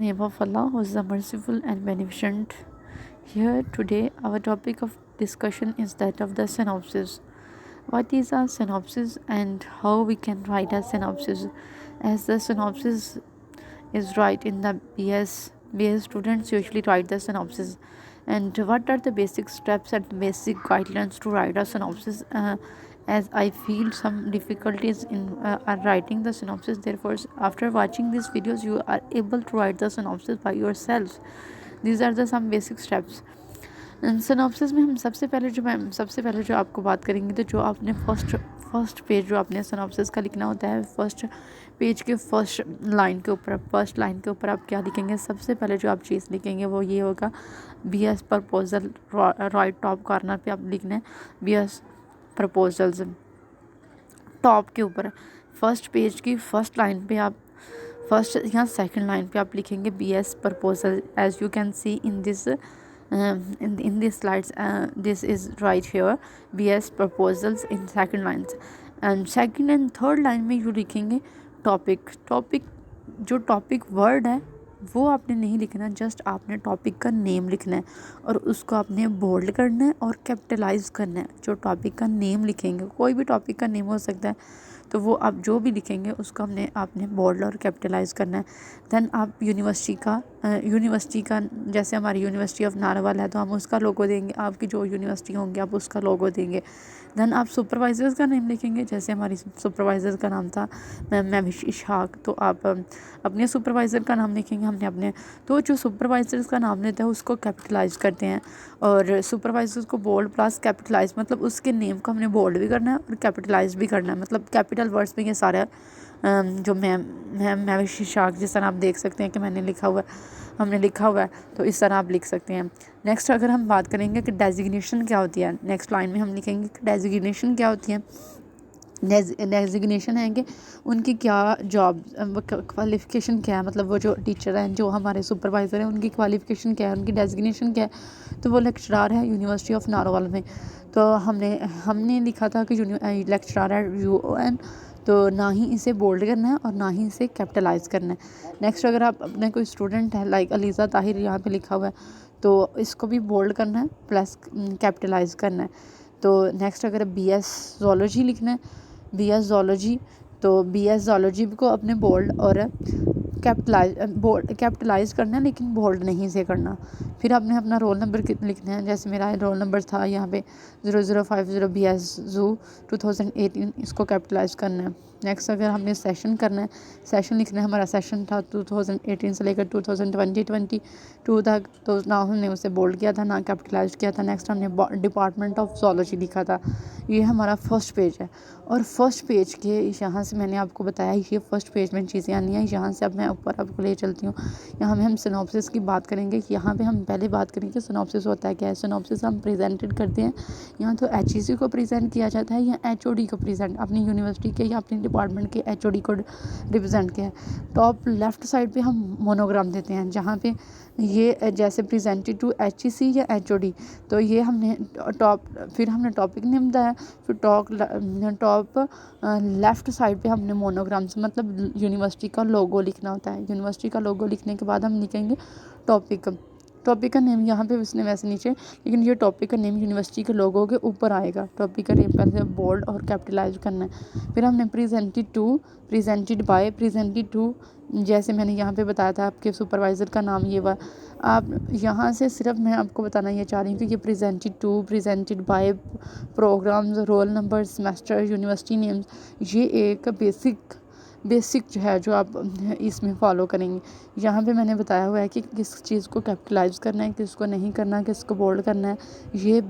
Name of Allah, who is the merciful and beneficent. Here today, our topic of discussion is that of the synopsis. What is a synopsis and how we can write a synopsis? As the synopsis is right in the BS students usually write the synopsis. And what are the basic steps and basic guidelines to write a synopsis? As I feel some difficulties in writing the synopsis, therefore, after watching these videos, you are able to write the synopsis by yourselves. These are the some basic steps. Synopsis में हम सबसे पहले जो आपको बात करेंगे, तो जो आपने फर्स्ट पेज जो आपने सिनॉप्सिस का लिखना होता है, फर्स्ट पेज के फर्स्ट लाइन के ऊपर आप क्या लिखेंगे? सबसे पहले जो आप चीज़ लिखेंगे वो ये होगा, BS proposal. Right top corner पे आप लिखना है BS प्रपोजल्स। टॉप के ऊपर फर्स्ट पेज की फर्स्ट लाइन पे आप फर्स्ट या सेकंड लाइन पे आप लिखेंगे BS proposal. As you can see in this in these slides, this is right here, BS proposals in second lines, and second and third line में you लिखेंगे topic. जो topic word है वो आपने नहीं लिखना, जस्ट आपने टॉपिक का नेम लिखना है और उसको आपने बोल्ड करना है और कैपिटलाइज करना है। जो टॉपिक का नेम लिखेंगे, कोई भी टॉपिक का नेम हो सकता है, तो वो आप जो भी लिखेंगे उसको आपने बोल्ड और कैपिटलाइज करना है। देन आप यूनिवर्सिटी का जैसे हमारी यूनिवर्सिटी ऑफ नारवल है तो हम उसका लोगो देंगे, आपकी जो यूनिवर्सिटी होंगी आप उसका लोगो देंगे। देन आप सुपरवाइज़र्स का नेम लिखेंगे, जैसे हमारी सुपरवाइज़र का नाम था मैम इशहाक, तो आप अपने सुपरवाइज़र का नाम लिखेंगे। हमने अपने तो जो सुपरवाइज़र्स का नाम लेते हैं उसको कैपिटलाइज करते हैं, और सुपरवाइज़र्स को बोल्ड प्लस कैपिटलाइज, मतलब उसके नेम को हमने बोल्ड भी करना है और कैपिटलाइज भी करना है। मतलब कैपिटल वर्ड्स में ये सारा जो मैम इशहाक, जिस तरह आप देख सकते हैं कि हमने लिखा हुआ है, तो इस तरह आप लिख सकते हैं। नेक्स्ट अगर हम बात करेंगे कि डेजिग्नेशन क्या होती है, नेक्स्ट लाइन में हम लिखेंगे कि डेजिग्नेशन क्या होती है। डेजिग्नेशन है कि उनकी क्या जॉब क्वालिफ़िकेशन क्या है, मतलब वो जो टीचर हैं, जो हमारे सुपरवाइज़र हैं, उनकी क्वालिफ़िकेशन क्या है, उनकी डेजिग्नेशन क्या है। तो वो लेक्चरार है यूनिवर्सिटी ऑफ नारोवाल में, तो हमने लिखा था कि लेक्चरार है UN, तो ना ही इसे बोल्ड करना है और ना ही इसे कैपिटलाइज करना है। नेक्स्ट अगर आप अपने कोई स्टूडेंट है लाइक अलीज़ा ताहिर, यहाँ पे लिखा हुआ है, तो इसको भी बोल्ड करना है प्लस कैपिटलाइज करना है। तो नेक्स्ट अगर BS ज़ूलॉजी लिखना है, BS ज़ूलॉजी, तो BS ज़ूलॉजी को अपने बोल्ड और कैपिटलाइज करना है, लेकिन बोल्ड नहीं से करना। फिर आपने अपना रोल नंबर लिखना है, जैसे मेरा रोल नंबर था यहाँ पे 0050 BS ज़ू 2018, इसको कैपिटलाइज करना है। नेक्स्ट अगर हमने सेशन करना है, सेशन लिखना है, हमारा सेशन था 2018 से लेकर 2022 तक, तो ना हमने उसे बोल्ड किया था ना कैपिटलाइज किया था। नेक्स्ट हमने डिपार्टमेंट ऑफ ज़ूलॉजी लिखा था। ये हमारा फर्स्ट पेज है, और फर्स्ट पेज के यहाँ से मैंने आपको बताया ये फर्स्ट पेज में चीज़ें आनी है। यहाँ से अब मैं ऊपर आपको ले चलती हूँ। यहाँ में हम सिनॉप्सिस की बात करेंगे कि यहाँ पे हम पहले बात करेंगे सिनॉप्सिस होता है क्या है। सिनॉप्सिस हम प्रेजेंटेड करते हैं, यहाँ तो HEC को प्रेजेंट किया जाता है या HOD को प्रेजेंट, अपनी यूनिवर्सिटी के या अपने डिपार्टमेंट के HOD को रिप्रेजेंट किया है। टॉप लेफ्ट साइड पे हम मोनोग्राम देते हैं, जहाँ पे ये जैसे प्रेजेंटेड टू HEC या HOD, तो ये हमने फिर हमने टॉपिक नेम बताया। फिर टॉप लेफ़्ट साइड पे हमने मोनोग्राम से मतलब यूनिवर्सिटी का लोगो लिखना होता है। यूनिवर्सिटी का लोगो लिखने के बाद हम लिखेंगे टॉपिक का नेम, यहाँ पे उसने वैसे नीचे, लेकिन ये टॉपिक का नेम यूनिवर्सिटी के लोगों के ऊपर आएगा। टॉपिक का नेम पहले बोल्ड और कैपिटलाइज करना है। फिर हमने प्रेजेंटेड टू, जैसे मैंने यहाँ पे बताया था आपके सुपरवाइज़र का नाम ये हुआ। आप यहाँ से सिर्फ मैं आपको बताना ये चाह रही हूँ कि ये presented by, programmes, roll number, semester, university names, ये एक बेसिक जो है जो आप इसमें फॉलो करेंगे। यहाँ पे मैंने बताया हुआ है कि किस चीज़ को कैपिटलाइज करना है, किसको नहीं करना है, किसको बोल्ड करना है। ये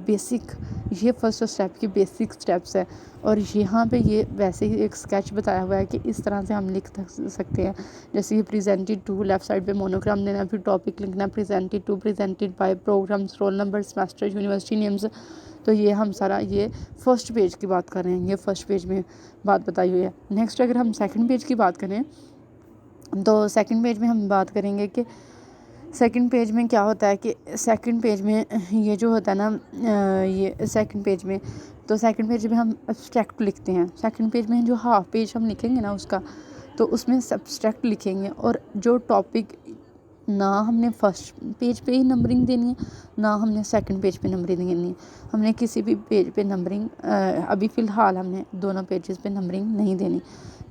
फर्स्ट स्टेप की बेसिक स्टेप्स है, और यहाँ पे ये वैसे ही एक स्केच बताया हुआ है कि इस तरह से हम लिख सकते हैं। जैसे ये प्रेजेंटेड टू, लेफ्ट साइड पे मोनोग्राम देना, फिर टॉपिक लिखना, presented by, programmes, roll number, semester, university names. तो ये हम सारा ये फर्स्ट पेज की बात कर रहे हैं, ये फर्स्ट पेज में बात बताई हुई है। नेक्स्ट अगर हम सेकंड पेज की बात करें, तो सेकंड पेज में हम बात करेंगे कि सेकंड पेज में क्या होता है कि सेकंड पेज में ये जो होता है ना, ये सेकंड पेज में, तो सेकंड पेज में हम एब्स्ट्रैक्ट लिखते हैं। सेकंड पेज में जो हाफ पेज हम लिखेंगे ना उसका, तो उसमें सब्सट्रैक्ट लिखेंगे, और जो टॉपिक ना हमने फर्स्ट पेज पे ही नंबरिंग देनी है, ना हमने सेकंड पेज पे नंबरिंग देनी है। हमने किसी भी पेज पे नंबरिंग अभी फ़िलहाल हमने दोनों पेजेस पे नंबरिंग नहीं देनी,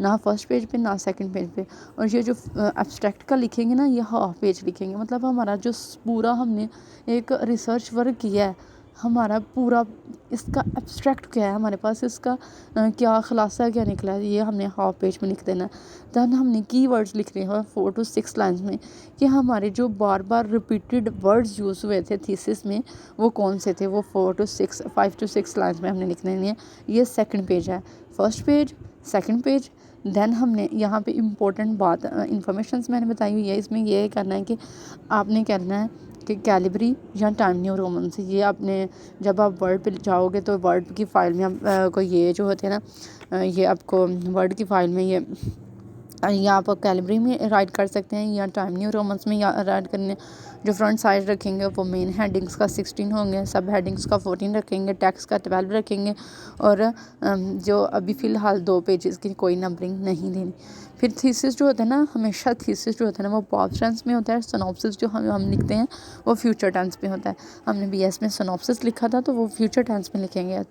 ना फर्स्ट पेज पे ना सेकंड पेज पे। और ये जो एब्स्ट्रैक्ट का लिखेंगे ना, ये हाफ पेज लिखेंगे, मतलब हमारा जो पूरा हमने एक रिसर्च वर्क किया है, हमारा पूरा इसका एब्स्ट्रैक्ट क्या है, हमारे पास इसका क्या खुलासा क्या निकला है, ये हमने हाफ पेज में लिख देना है। दैन हमने कीवर्ड्स लिख रहे हैं 4 to 6 लाइन्स में कि हमारे जो बार बार रिपीटेड वर्ड्स यूज़ हुए थे थीसिस में वो कौन से थे, वो 5 to 6 लाइन्स में हमने लिखने हैं। ये सेकंड पेज है। First page, second page, then हमने यहाँ पे इम्पोर्टेंट बात इंफॉर्मेशंस मैंने बताई हुई है। इसमें ये करना है कि आपने करना है कि कैलिब्री या टाइम न्यू रोमन से, ये आपने जब आप वर्ड पे जाओगे तो वर्ड की फ़ाइल में आपको ये जो होते हैं ना, ये आपको वर्ड की फ़ाइल में ये या आप कैलिब्री में राइट कर सकते हैं या टाइम न्यू रोमन्स में या राइट करने। जो फ्रंट साइड रखेंगे वो मेन हेडिंग्स का 16 होंगे, सब हेडिंग्स का 14 रखेंगे, टेक्स्ट का 12 रखेंगे, और जो अभी फ़िलहाल 2 पेजेस की कोई नंबरिंग नहीं देनी। फिर थीसिस जो होता है ना, हमेशा थीसिस जो होता है ना वो पास्ट टेंस में होता है। सिनॉप्सिस जो हम लिखते हैं वो फ्यूचर टेंस में होता है। हमने बीएस में सिनॉप्सिस लिखा था तो वो फ्यूचर टेंस में लिखेंगे।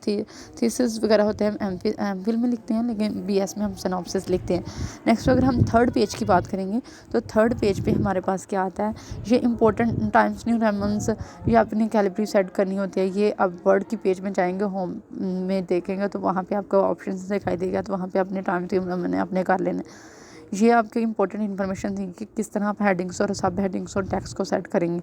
थीसिस वगैरह होते हैं एमफिल में लिखते हैं, लेकिन बीएस में हम सिनॉप्सिस लिखते हैं। नेक्स्ट अगर हम थर्ड पेज की बात करेंगे तो थर्ड पेज पे हमारे पास क्या आता है, ये इंपॉर्टेंट टाइम्स न्यू रोमन्स, ये अपनी कैलिब्री सेट करनी होती है। ये अब वर्ड की पेज में जाएंगे, होम में देखेंगे तो वहाँ पे आपको ऑप्शन दिखाई देगा, तो वहाँ पे अपने टाइम्स न्यू रोमन अपने कर लेने। ये आपके इंपॉर्टेंट इन्फॉर्मेशन थी कि किस तरह आप हेडिंग्स और सब हेडिंग्स और टेक्स्ट को सेट करेंगे।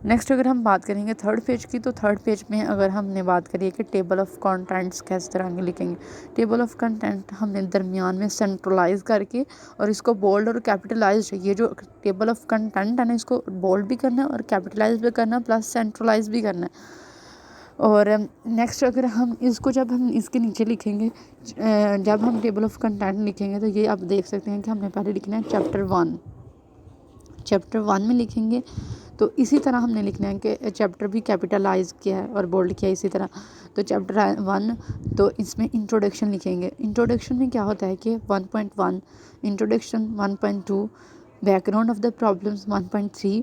नेक्स्ट अगर हम बात करेंगे थर्ड पेज की, तो थर्ड पेज में अगर हमने बात करी कि टेबल ऑफ कंटेंट्स किस तरह के लिखेंगे। टेबल ऑफ कंटेंट हमने दरमियान में सेंट्रलाइज करके और इसको बोल्ड और कैपिटलाइज, ये जो टेबल ऑफ कंटेंट है ना, इसको बोल्ड भी करना है और कैपिटलाइज भी करना है, प्लस सेंट्रलाइज भी करना है। और नेक्स्ट अगर हम इसको जब हम इसके नीचे लिखेंगे, जब हम टेबल ऑफ कंटेंट लिखेंगे तो ये आप देख सकते हैं कि हमने पहले लिखना है चैप्टर 1। चैप्टर 1 में लिखेंगे तो इसी तरह हमने लिखना है कि चैप्टर भी कैपिटलाइज किया है और बोल्ड किया है इसी तरह। तो चैप्टर 1, तो इसमें इंट्रोडक्शन लिखेंगे। इंट्रोडक्शन में क्या होता है कि 1.1 introduction, 1.2 background of the problems, 1.3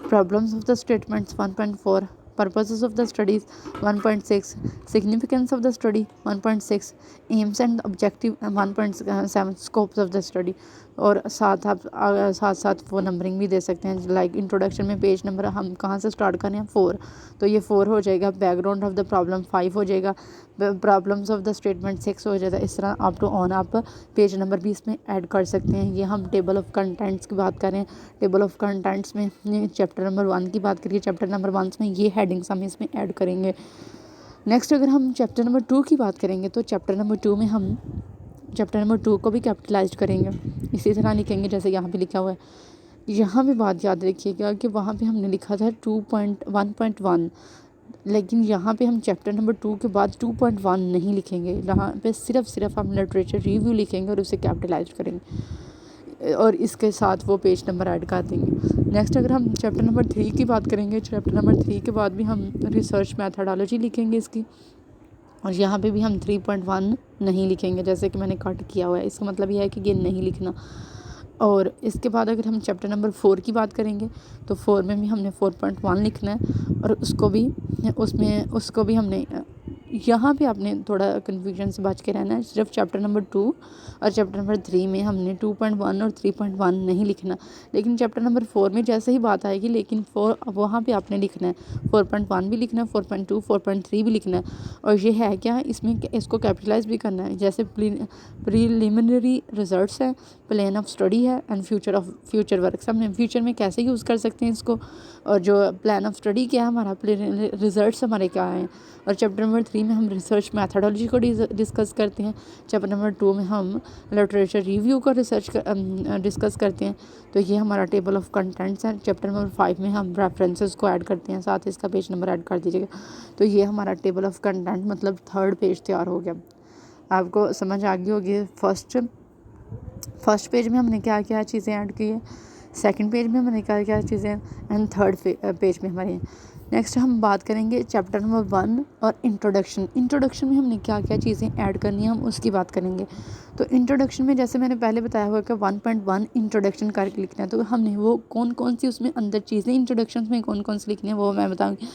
problems of the statements, 1.4 purposes of the studies, 1.6 significance of the study, 1.6 aims and objective, 1.7 scopes of the study। और साथ साथ वो नंबरिंग भी दे सकते हैं। लाइक इंट्रोडक्शन में पेज नंबर हम कहाँ से स्टार्ट करें, 4, तो ये 4 हो जाएगा। बैकग्राउंड ऑफ द प्रॉब्लम 5 हो जाएगा, प्रॉब्लम्स ऑफ द स्टेटमेंट 6 हो जाएगा। इस तरह अप टू ऑन आप पेज नंबर भी इसमें ऐड कर सकते हैं। ये हम टेबल ऑफ कंटेंट्स की बात करें, टेबल ऑफ कंटेंट्स में चैप्टर नंबर 1 की बात करिए, चैप्टर नंबर 1 में ये हेडिंग्स हम इसमें ऐड करेंगे। नेक्स्ट अगर हम चैप्टर नंबर 2 की बात करेंगे तो चैप्टर नंबर 2 में हम चैप्टर नंबर 2 को भी कैपिटलाइज करेंगे, इसी तरह लिखेंगे जैसे यहाँ पे लिखा हुआ है। यहाँ भी बात याद रखिएगा कि वहाँ पे हमने लिखा था 2.1.1, लेकिन यहाँ पे हम चैप्टर नंबर 2 के बाद 2.1 नहीं लिखेंगे। यहाँ पे सिर्फ हम लिटरेचर रिव्यू लिखेंगे और उसे कैपिटलाइज करेंगे और इसके साथ वो पेज नंबर ऐड कर देंगे। नेक्स्ट अगर हम चैप्टर नंबर 3 की बात करेंगे, चैप्टर नंबर 3 के बाद भी हम रिसर्च मैथडोलॉजी लिखेंगे इसकी, और यहाँ पे भी हम 3.1 नहीं लिखेंगे जैसे कि मैंने कट किया हुआ है। इसका मतलब यह है कि ये नहीं लिखना। और इसके बाद अगर हम चैप्टर नंबर 4 की बात करेंगे तो 4 में भी हमने 4.1 लिखना है और उसको भी हमने यहाँ पे आपने थोड़ा कन्फ्यूजन से बच के रहना है। सिर्फ चैप्टर नंबर 2 और चैप्टर नंबर 3 में हमने 2.1 और 3.1 नहीं लिखना, लेकिन चैप्टर नंबर 4 में जैसे ही बात आएगी, लेकिन 4 वहाँ पे आपने लिखना है, 4.1 भी लिखना है, 4.2 4.3 भी लिखना है। और ये है क्या, इसमें इसको कैपिटलाइज भी करना है। जैसे प्रीलिमिनरी रिजल्ट्स है, प्लान ऑफ स्टडी है एंड फ्यूचर वर्क। हमने फ्यूचर में कैसे यूज़ कर सकते हैं इसको, और जो प्लान ऑफ स्टडी क्या है हमारा, रिजल्ट्स हमारे क्या हैं। और चैप्टर नंबर 3 में हम रिसर्च मैथडोलॉजी को डिस्कस करते हैं। चैप्टर नंबर 2 में हम लिटरेचर रिव्यू को डिस्कस करते हैं। तो ये हमारा टेबल ऑफ कंटेंट्स है। चैप्टर नंबर 5 में हम रेफरेंसेस को ऐड करते हैं, साथ इसका पेज नंबर ऐड कर दीजिएगा। तो ये हमारा टेबल ऑफ कंटेंट मतलब थर्ड पेज तैयार हो गया। आपको समझ आ गई होगी। फर्स्ट पेज में हमने क्या क्या चीज़ें ऐड की है, सेकंड पेज में हमने क्या क्या चीज़ें, एंड थर्ड पेज में हमारे। नेक्स्ट हम बात करेंगे चैप्टर नंबर 1 और इंट्रोडक्शन में हमने क्या क्या चीज़ें ऐड करनी है, हम उसकी बात करेंगे। तो इंट्रोडक्शन में जैसे मैंने पहले बताया हुआ कि 1.1 इंट्रोडक्शन करके लिखना है, तो हमने वो कौन कौन सी उसमें अंदर चीज़ें इंट्रोडक्शन में कौन कौन सी लिखनी है वो मैं बताऊँगी।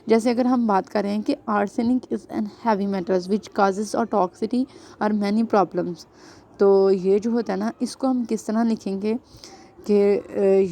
जैसे अगर हम बात कर रहे हैं कि arsenic is an heavy metals which causes और टॉक्सिटी और मैनी प्रॉब्लम्स, तो ये जो होता है ना, इसको हम किस तरह लिखेंगे कि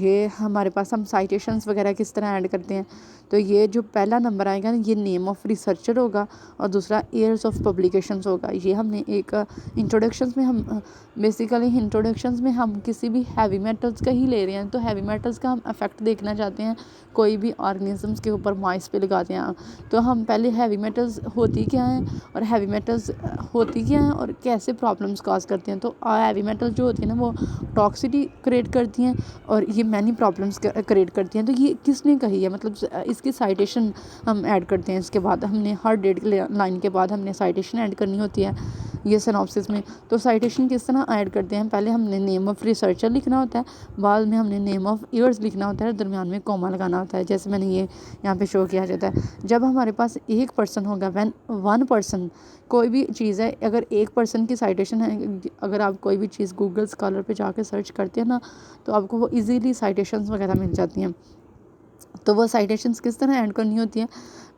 ये हमारे पास हम साइटेशंस वगैरह किस तरह ऐड करते हैं। तो ये जो पहला नंबर आएगा ना, ये नेम ऑफ़ रिसर्चर होगा और दूसरा ईयर्स ऑफ पब्लिकेशंस होगा। ये हमने एक इंट्रोडक्शंस में हम बेसिकली इंट्रोडक्शंस में हम किसी भी हैवी मेटल्स का ही ले रहे हैं, तो हैवी मेटल्स का हम इफेक्ट देखना चाहते हैं कोई भी ऑर्गेनिजम्स के ऊपर माइस पे लगाते हैं। तो हम पहले हैवी मेटल्स होती क्या हैं और हैवी मेटल्स होती क्या हैं और कैसे प्रॉब्लम्स कॉज करते हैं। तो हैवी मेटल्स जो होती है ना, वो टॉक्सिटी क्रिएट करती हैं और ये मैनी प्रॉब्लम्स क्रिएट करती हैं। तो ये किसने कही है, मतलब इसकी साइटेशन हम ऐड करते हैं। इसके बाद हमने हर डेट लाइन के बाद हमने साइटेशन ऐड करनी होती है ये सिनॉप्सिस में। तो साइटेशन किस तरह ऐड करते हैं, पहले हमने नेम ऑफ़ रिसर्चर लिखना होता है, बाद में हमने नेम ऑफ़ ईयर्स लिखना होता है, दरमियान में कॉमा लगाना होता है। जैसे मैंने ये यहाँ पे शो किया जाता है। जब हमारे पास एक पर्सन होगा, व्हेन वन पर्सन, कोई भी चीज़ है, अगर एक पर्सन की साइटेशन है, अगर आप कोई भी चीज़ गूगल स्कॉलर पे जाके सर्च करते हैं ना, तो आपको वो इजीली साइटेशंस वगैरह मिल जाती हैं। तो वो साइटेशंस किस तरह ऐड करनी होती हैं,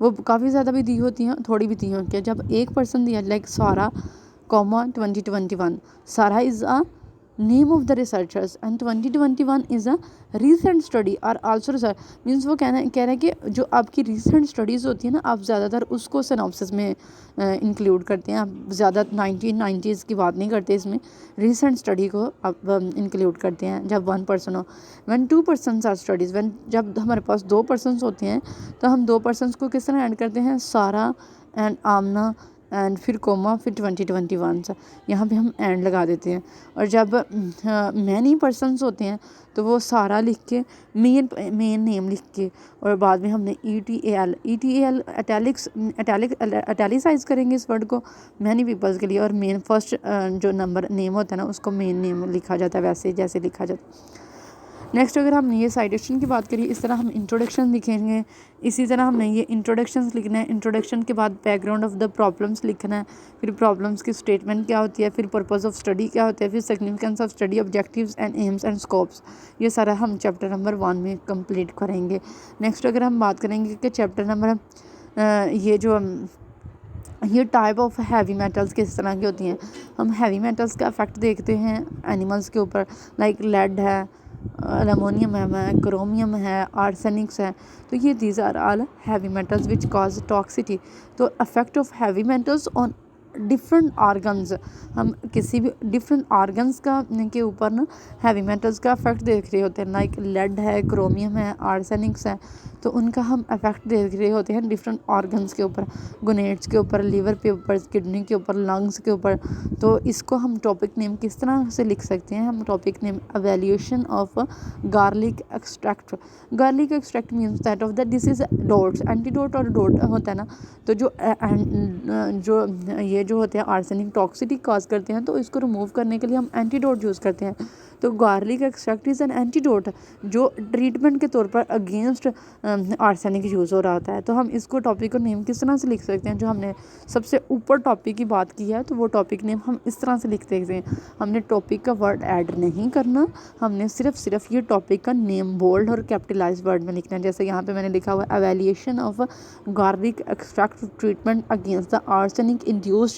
वो काफ़ी ज़्यादा भी दी होती हैं, थोड़ी भी दी होती हैं। जब एक पर्सन दिया, लाइक सारा, 2021, सारा is a name of the researchers and 2021 is a recent study और आल्सो रिसर्च। मीन्स वो कह रहा है कि जो आपकी रीसेंट स्टडीज़ होती है ना, आप ज़्यादातर उसको सिनॉप्सिस में इंक्लूड करते हैं। आप ज़्यादा 1990s की बात नहीं करते, इसमें रीसेंट स्टडी को आप इंक्लूड करते हैं जब वन पर्सन हो। When two persons are studies, when जब हमारे पास दो पर्सन्स होते हैं, तो हम दो पर्सन्स को किस तरह ऐड करते हैं, सारा एंड आमना एंड फिर कोमा, फिर 2021 से यहाँ पे हम एंड लगा देते हैं। और जब मैनी पर्सन्स होते हैं, तो वो सारा लिख के मेन नेम लिख के, और बाद में हमने ETAL एटैलिसाइज करेंगे इस वर्ड को मैनी पीपल्स के लिए, और मेन फर्स्ट जो नंबर नेम होता है ना, उसको मेन नेम लिखा जाता है, वैसे जैसे लिखा जाता है। नेक्स्ट अगर हम ये साइटेशन की बात करिए, इस तरह हम इंट्रोडक्शन लिखेंगे। इसी तरह हमने ये इंट्रोडक्शंस लिखना है। इंट्रोडक्शन के बाद बैकग्राउंड ऑफ द प्रॉब्लम्स लिखना है, फिर प्रॉब्लम्स की स्टेटमेंट क्या होती है, फिर पर्पस ऑफ स्टडी क्या होता है, फिर significance of study, objectives and AIIMS and scopes. ये सारा हम चैप्टर नंबर 1 में कंप्लीट करेंगे। नेक्स्ट अगर हम बात करेंगे कि चैप्टर नंबर ये टाइप ऑफ हैवी मेटल्स किस तरह की होती हैं। हम हैवी मेटल्स का इफेक्ट देखते हैं एनिमल्स के ऊपर, लाइक लेड है, अमोनियम है, क्रोमियम है, आर्सेनिक्स है। तो ये these are all heavy metals which cause toxicity. तो affect of heavy metals on different organs, हम किसी भी डिफरेंट ऑर्गन्स का के ऊपर ना हैवी मेटल्स का इफेक्ट देख रहे होते हैं। लाइक लेड है, क्रोमियम है, आर्सेनिक्स है, तो उनका हम इफेक्ट देख रहे होते हैं डिफरेंट ऑर्गन्स के ऊपर, गोनेट्स के ऊपर, लीवर के ऊपर, किडनी के ऊपर, लंग्स के ऊपर। तो इसको हम टॉपिक नेम किस तरह से लिख सकते हैं, हम topic name evaluation of garlic extract. Garlic extract means that of the this is dots, antidote और डोट होता है ना, तो जो ये जो होते हैं आर्सेनिक टॉक्सिटी कॉज करते हैं, तो इसको रिमूव करने के लिए हम एंटीडोट यूज़ करते हैं। तो garlic extract is an antidote, जो ट्रीटमेंट के तौर पर अगेंस्ट आर्सेनिक यूज़ हो रहा होता है। तो हम इसको टॉपिक को नेम किस तरह से लिख सकते हैं, जो हमने सबसे ऊपर टॉपिक की बात की है, तो वो टॉपिक नेम हम इस तरह से लिख सकते हैं। हमने टॉपिक का वर्ड ऐड नहीं करना, हमने सिर्फ ये टॉपिक का नेम बोल्ड और कैपिटलाइज वर्ड में लिखना है। जैसे यहाँ पे मैंने लिखा हुआ evaluation of garlic extract treatment against the arsenic induced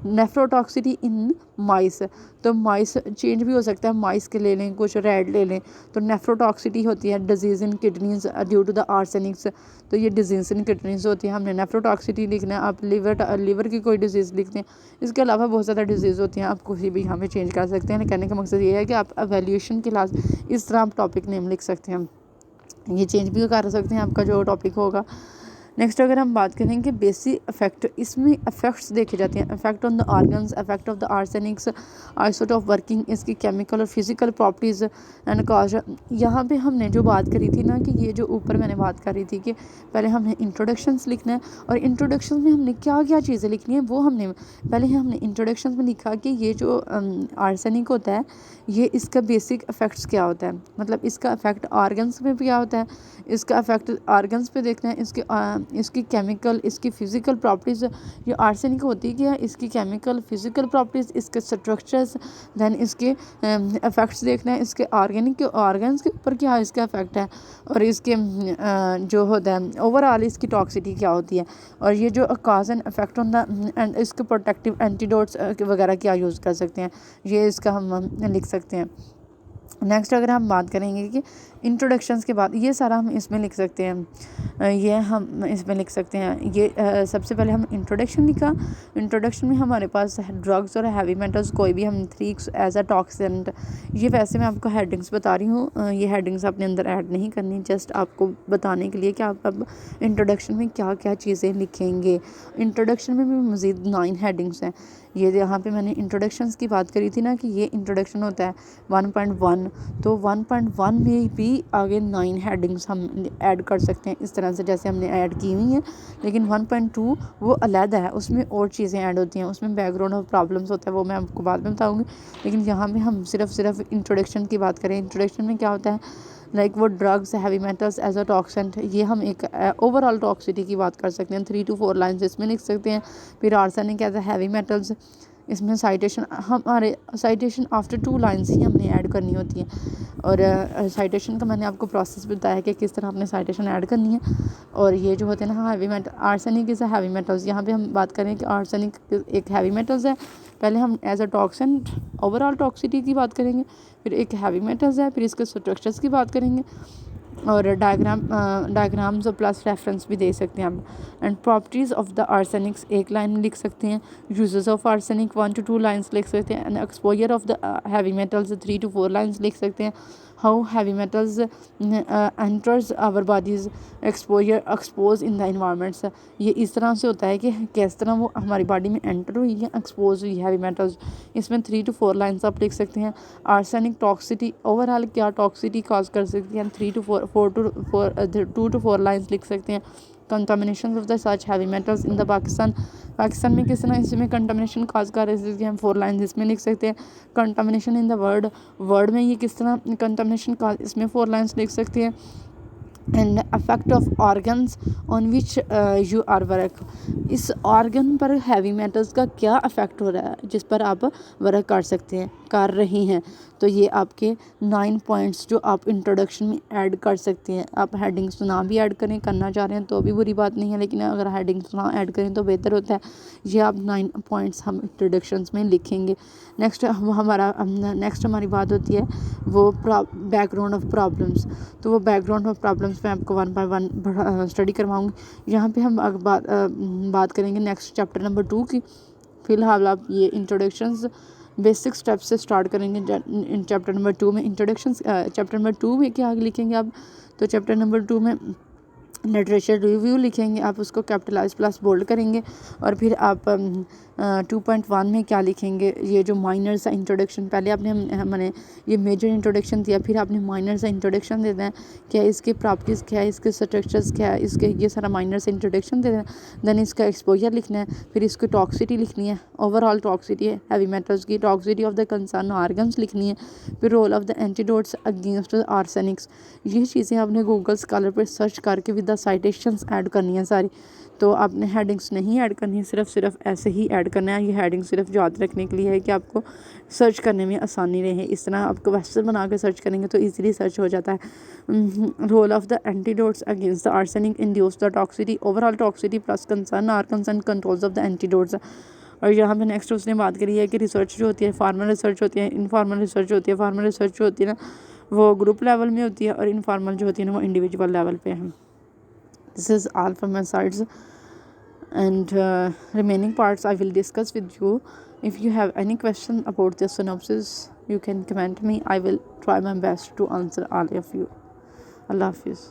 nephrotoxicity in mice. तो माइस चेंज भी हो सकता है, माइस के ले लें, कुछ रेड ले लें। तो नेफ्रोटॉक्सिटी होती है disease in kidneys due to the arsenics, तो ये डिजीज़ इन किडनीज होती है, हमने नेफ्रोटॉक्सिटी लिखना है। आप लीवर की कोई डिजीज़ लिखते हैं। इसके अलावा बहुत ज़्यादा डिजीज़ होती हैं, आप कोई भी यहाँ पे चेंज कर सकते हैं। कहने का मकसद ये है कि आप एवेल्यूशन के लास्ट इस तरह आप टॉपिक नेम लिख सकते हैं, ये चेंज भी कर सकते हैं आपका जो टॉपिक होगा। नेक्स्ट अगर हम बात करें कि बेसिक इफेक्ट, इसमें इफेक्ट्स देखे जाते हैं, effect on the organs, effect of the arsenics, आइसोट ऑफ वर्किंग, इसकी केमिकल और फिजिकल प्रॉपर्टीज़ एंड कॉज। यहाँ पे हमने जो बात करी थी ना, कि ये जो ऊपर मैंने बात करी थी कि पहले हमने इंट्रोडक्शंस लिखना है, और इंट्रोडक्शन में हमने क्या क्या चीज़ें लिखनी है, वो हमने इंट्रोडक्शन में लिखा कि ये जो आर्सेनिक होता है, ये इसका बेसिक इफेक्ट्स क्या होता है, मतलब इसका इफेक्ट ऑर्गन्स में भी क्या होता है, इसका इफेक्ट ऑर्गन्स पे देखना है, इसके इसकी केमिकल, इसकी फ़िज़िकल प्रॉपर्टीज़, ये आर्सेनिक होती क्या है, इसकी केमिकल फ़िज़िकल प्रॉपर्टीज़, इसके स्ट्रक्चर्स, दैन इसके इफ़ेक्ट्स देखना है, इसके ऑर्गेनिक के ऑर्गन्स के ऊपर क्या इसका इफ़ेक्ट है, और इसके जो होता है ओवरऑल इसकी टॉक्सिटी क्या होती है, और ये जो काज एंड इफेक्ट होता है एंड इसके प्रोटेक्टिव एंटीडोट्स वगैरह क्या यूज़ कर सकते हैं, ये इसका हम लिख सकते हैं। नेक्स्ट अगर हम बात करेंगे कि इंट्रोडक्शंस के बाद, ये सारा हम इसमें लिख सकते हैं, ये हम इसमें लिख सकते हैं। ये सबसे पहले हम इंट्रोडक्शन लिखा। इंट्रोडक्शन में हमारे पास ड्रग्स और हैवी मेटल्स, कोई भी हम 3 एज अ टॉक्सिकेंट, ये वैसे मैं आपको हेडिंग्स बता रही हूँ, ये हेडिंग्स अपने अंदर ऐड नहीं करनी, जस्ट आपको बताने के लिए कि आप अब इंट्रोडक्शन में क्या क्या चीज़ें लिखेंगे। इंट्रोडक्शन में भी मज़ीद 9 हेडिंग्स हैं। ये यहाँ पे मैंने इंट्रोडक्शंस की बात करी थी ना कि ये इंट्रोडक्शन होता है 1.1, तो 1.1 में भी आगे 9 हेडिंग्स हम ऐड कर सकते हैं इस तरह से जैसे हमने ऐड की हुई हैं। लेकिन 1.2 वो अलग है, उसमें और चीज़ें ऐड होती हैं, उसमें बैकग्राउंड ऑफ प्रॉब्लम्स होता है, वो मैं आपको बाद में बताऊँगी। लेकिन यहाँ पे हम सिर्फ इंट्रोडक्शन की बात करें। इंट्रोडक्शन में क्या होता है, लाइक वो drugs, heavy metals as a toxicant, ये हम एक ओवरऑल टॉक्सिटी की बात कर सकते हैं। 3 to 4 लाइन्स इसमें लिख सकते हैं। फिर arsenic as a heavy metals, इसमें साइटेशन हमारे साइटेशन आफ्टर 2 लाइन्स ही हमने ऐड करनी होती है। और साइटेशन का मैंने आपको प्रोसेस बताया कि किस तरह आपने साइटेशन ऐड करनी है। और ये जो होते हैं ना heavy metal, arsenic is a heavy metals, यहाँ पे हम बात करें कि आर्सेनिक एक हैवी मेटल्स है। पहले हम एज अ टॉक्सेंट ओवरऑल टॉक्सिटी की बात करेंगे, फिर एक हैवी मेटल्स है, फिर इसके स्ट्रक्चर्स की बात करेंगे, और डायग्राम्स और प्लस रेफरेंस भी दे सकते हैं हम। And properties of the arsenics एक लाइन में लिख सकते हैं। Uses of arsenic 1 to 2 lines लिख सकते हैं। And exposure of the heavy metals 3 to 4 lines लिख सकते हैं। How heavy metals enters our bodies, expose in the environments, ये इस तरह से होता है कि किस तरह वो हमारी बॉडी में एंटर हुई है, एक्सपोज हुई हैवी मेटल्स। इसमें 3 to 4 लाइन्स आप लिख सकते हैं। आर्सेनिक टॉक्सिटी, ओवरऑल क्या टॉक्सिटी कॉज कर सकती है, 2 to 4 लाइन्स लिख सकते हैं। Contamination of the such heavy metals in the Pakistan, Pakistan में किस तरह इसमें कंटामिनेशन काज कर रहे थे, हम 4 लाइन्स इसमें लिख सकते हैं। कंटामिनेशन इन द वर्ल्ड में ये किस तरह कंटामिनेशन काज, इसमें 4 लाइन्स लिख सकते हैं। And affect of organs on which you are work, इस ऑर्गन पर हैवी मेटल्स का क्या अफेक्ट हो रहा है जिस पर आप वर्क कर सकते हैं, कर रही हैं। तो ये आपके 9 पॉइंट्स जो आप इंट्रोडक्शन में ऐड कर सकते हैं। आप हेडिंग्स ना भी ऐड करें, करना चाह रहे हैं तो भी बुरी बात नहीं है, लेकिन अगर हेडिंग्स ना ऐड करें तो बेहतर होता है। ये आप 9 पॉइंट्स हम इंट्रोडक्शंस में लिखेंगे। नेक्स्ट हमारी बात होती है वो बैकग्राउंड ऑफ प्रॉब्लम्स। तो वो बैकग्राउंड ऑफ प्रॉब्लम्स मैं आपको 1 by 1 स्टडी करवाऊँगी। यहाँ पे हम बात करेंगे नेक्स्ट चैप्टर नंबर 2 की। फ़िलहाल आप ये इंट्रोडक्शंस बेसिक स्टेप्स से स्टार्ट करेंगे। इन चैप्टर नंबर 2 में इंट्रोडक्शंस, चैप्टर नंबर 2 में क्या लिखेंगे आप, तो चैप्टर नंबर 2 में लिटरेचर रिव्यू लिखेंगे, आप उसको कैपिटलाइज प्लस बोल्ड करेंगे। और फिर आप 2.1 में क्या लिखेंगे, ये जो माइनर सा इंट्रोडक्शन, पहले आपने मैंने ये मेजर इंट्रोडक्शन दिया, फिर आपने माइनर सा इंट्रोडक्शन देना है, क्या इसके प्रॉपर्टीज़ क्या है, इसके स्ट्रक्चर्स क्या है, इसके ये सारा माइनर सा इंट्रोडक्शन देना है। देन इसका एक्सपोजर लिखना है, फिर इसकी टॉक्सिटी लिखनी है, ओवरऑल टॉक्सिटी है हैवी मेटल्स की, toxicity of the concern organs लिखनी है, फिर role of the antidotes against arsenics. ये चीज़ें आपने गूगल स्कॉलर पर सर्च करके विद द साइटेशंस ऐड करनी है सारी। तो आपने हेडिंग्स नहीं ऐड करनी है, सिर्फ ऐसे ही ऐड करना है। ये हेडिंग सिर्फ याद रखने के लिए है कि आपको सर्च करने में आसानी रहे। इस तरह आपको वेबसाइट बना के सर्च करेंगे तो इजीली सर्च हो जाता है। Role of the antidotes against the arsenic induce the toxicity, overall toxicity plus concern organs and controls of the antidotes. और यहाँ पे नेक्स्ट उसने बात करी है कि रिसर्च जो होती है, फॉर्मल रिसर्च होती है, इनफॉर्मल रिसर्च होती है। फॉर्मल रिसर्च जो होती है ना वो ग्रुप लेवल में होती है, और इनफॉर्मल जो होती है ना वो इंडिविजुअल लेवल पे है। This is all from my sides, and remaining parts I will discuss with you. If you have any question about the synopsis, you can comment me. I will try my best to answer all of you. Allah Hafiz.